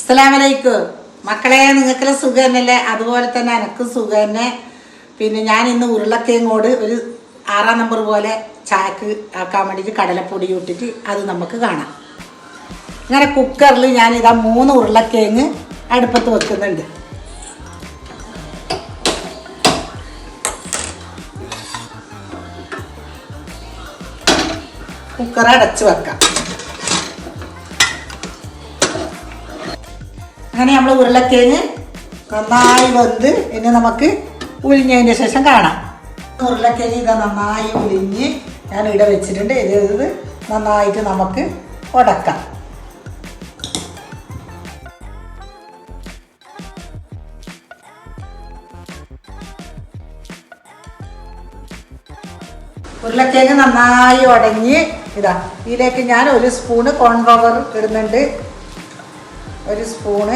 അസ്സലാമലൈക്കും മക്കളെ, നിങ്ങൾക്കെല്ലാം സുഖം തന്നെയല്ലേ? അതുപോലെ തന്നെ എനക്കും സുഖം തന്നെ. പിന്നെ ഞാൻ ഇന്ന് ഉരുളക്കിഴങ്ങോട് ഒരു 6 നമ്പർ പോലെ ചായക്ക് ആക്കാൻ വേണ്ടിയിട്ട് കടലപ്പൊടി ഇട്ടിട്ട് അത് നമുക്ക് കാണാം. ഇങ്ങനെ കുക്കറിൽ ഞാനിതാ 3 ഉരുളക്കിഴങ്ങ് അടുപ്പത്ത് വെക്കുന്നുണ്ട്. കുക്കർ അടച്ച് വെക്കാം. അങ്ങനെ നമ്മൾ ഉരുളക്കിഴങ്ങ് നന്നായി വെന്ത് ഇനി നമുക്ക് ഉലിഞ്ഞതിൻ്റെ ശേഷം കാണാം. ഉരുളക്കിഴങ്ങ് ഇത് നന്നായി ഉലിഞ്ഞ് ഞാൻ ഇവിടെ വെച്ചിട്ടുണ്ട്. ഇത് നന്നായിട്ട് നമുക്ക് ഉടക്കാം. ഉരുളക്കിഴങ്ങ് നന്നായി ഉടഞ്ഞ് ഇതാ ഇതിലേക്ക് ഞാൻ 1 സ്പൂണ് കോൺഫ്ലവർ ഇടുന്നുണ്ട്. 1 സ്പൂണ്,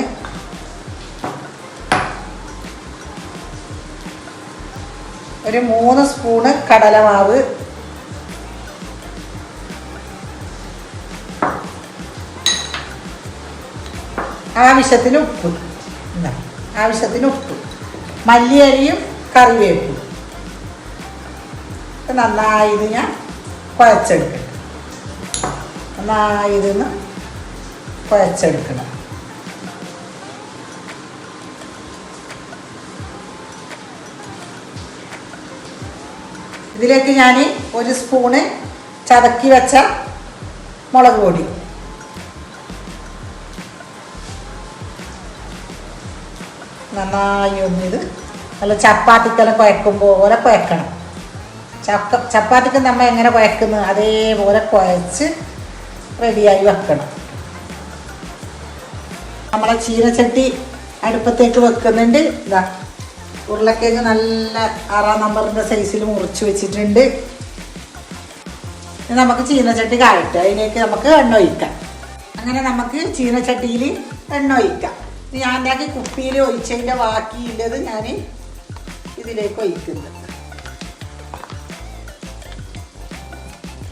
ഒരു 3 സ്പൂണ് കടലമാവ്, ആവശ്യത്തിന് ഉപ്പ്, മല്ലിയരിയും കറിവേപ്പും നന്നായി ഇത് ഞാൻ കുഴച്ചെടുക്കണം. നന്നായി ഇതൊന്ന് കുഴച്ചെടുക്കണം. ഇതിലേക്ക് ഞാൻ 1 സ്പൂണ് ചതക്കി വെച്ച മുളക് പൊടി, നന്നായി ഒന്നിത് നല്ല ചപ്പാത്തിക്കെല്ലാം കുഴക്കുമ്പോൾ പോലെ കുഴക്കണം. ചപ്പാത്തിക്ക് നമ്മൾ എങ്ങനെ കുഴക്കുന്നത് അതേപോലെ കുഴച്ച് റെഡിയായി വെക്കണം. നമ്മളെ ചീനച്ചട്ടി അടുപ്പത്തേക്ക് വെക്കുന്നുണ്ട്. ഇതാ ഉരുളക്കിഴങ്ങ് നല്ല 6 നമ്പറിൻ്റെ സൈസിൽ മുറിച്ച് വെച്ചിട്ടുണ്ട്. നമുക്ക് ചീനച്ചട്ടി കായട്ടെ, അതിലേക്ക് നമുക്ക് എണ്ണ ഒഴിക്കാം. അങ്ങനെ നമുക്ക് ചീനച്ചട്ടിയിൽ എണ്ണ ഒഴിക്കാം. ഞാൻ ഉണ്ടാക്കി കുപ്പിയിൽ ഒഴിച്ചതിൻ്റെ ബാക്കിയുള്ളത് ഞാൻ ഇതിലേക്ക് ഒഴിക്കുന്നത്.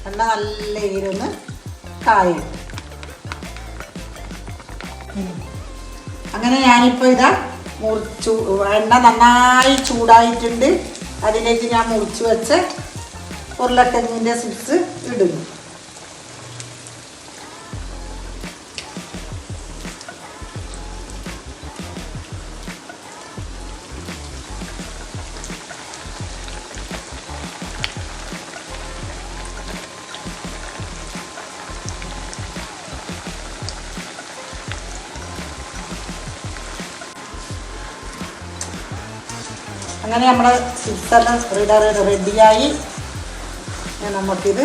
എണ്ണ നല്ല ഇരുന്ന് കായും. അങ്ങനെ ഞാനിപ്പോൾ ഇതാ എണ്ണ നന്നായി ചൂടായിട്ടുണ്ട്. അതിലേക്ക് ഞാൻ മുറിച്ച് വെച്ച് ഉരുളക്കിഴങ്ങിൻ്റെ ചിപ്സ് ഇടുന്നു. അങ്ങനെ നമ്മുടെ ചിപ്സെല്ലാം റെഡിയായി. നമുക്കിത്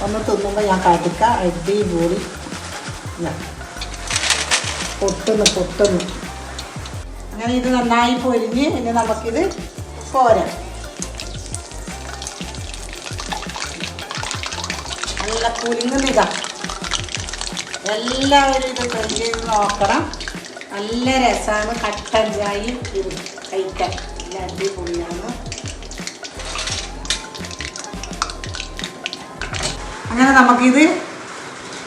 ഒന്ന് തിന്നുമ്പോൾ ഞാൻ കാട്ടിക്കാം. അടിപൊളി പൊട്ടുന്നു. അങ്ങനെ ഇത് നന്നായി പൊരിഞ്ഞ് ഇനി നമുക്കിത് കോരാം. നല്ല കുലുങ്ങുന്നിതാ. എല്ലാവരും ഇത് ട്രൈ നോക്കണം. നല്ല രസമാണ്. കട്ടൻ ചായയും ഇത് കഴിക്കാൻ നല്ല അടിപൊളിയാണ്. അങ്ങനെ നമുക്കിത്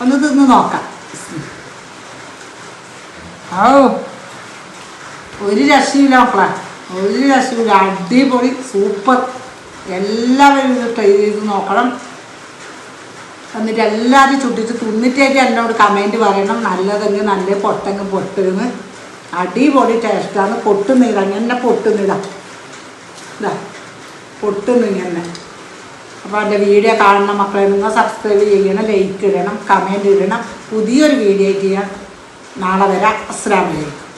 ഒന്ന് തിന്ന് നോക്കാം. ഒരു രക്ഷയില്ല മക്കളെ, ഒരു രക്ഷയില്ല. അടിപൊളി സൂപ്പർ. എല്ലാവരും ഇത് ട്രൈ ചെയ്ത് നോക്കണം. എന്നിട്ട് എല്ലാവരും ചുട്ടിച്ച് തിന്നിട്ടേക്ക് എന്നോട് കമൻറ്റ് പറയണം. നല്ലതെങ്കിൽ നല്ല പൊട്ടെങ്കിൽ പൊട്ടുന്ന്. അടിപൊളി ടേസ്റ്റാണ്. പൊട്ടുന്നില്ല, അങ്ങനെ പൊട്ടുന്നില്ല. പൊട്ടുന്നിങ്ങനെ. അപ്പോൾ എൻ്റെ വീഡിയോ കാണുന്ന മക്കളെ നിങ്ങൾ സബ്സ്ക്രൈബ് ചെയ്യണം, ലൈക്ക് ഇടണം, കമൻറ്റ് ഇടണം. പുതിയൊരു വീഡിയോ ചെയ്യാൻ നാളെ വരാം. അസ്സലാമു അലൈക്കും.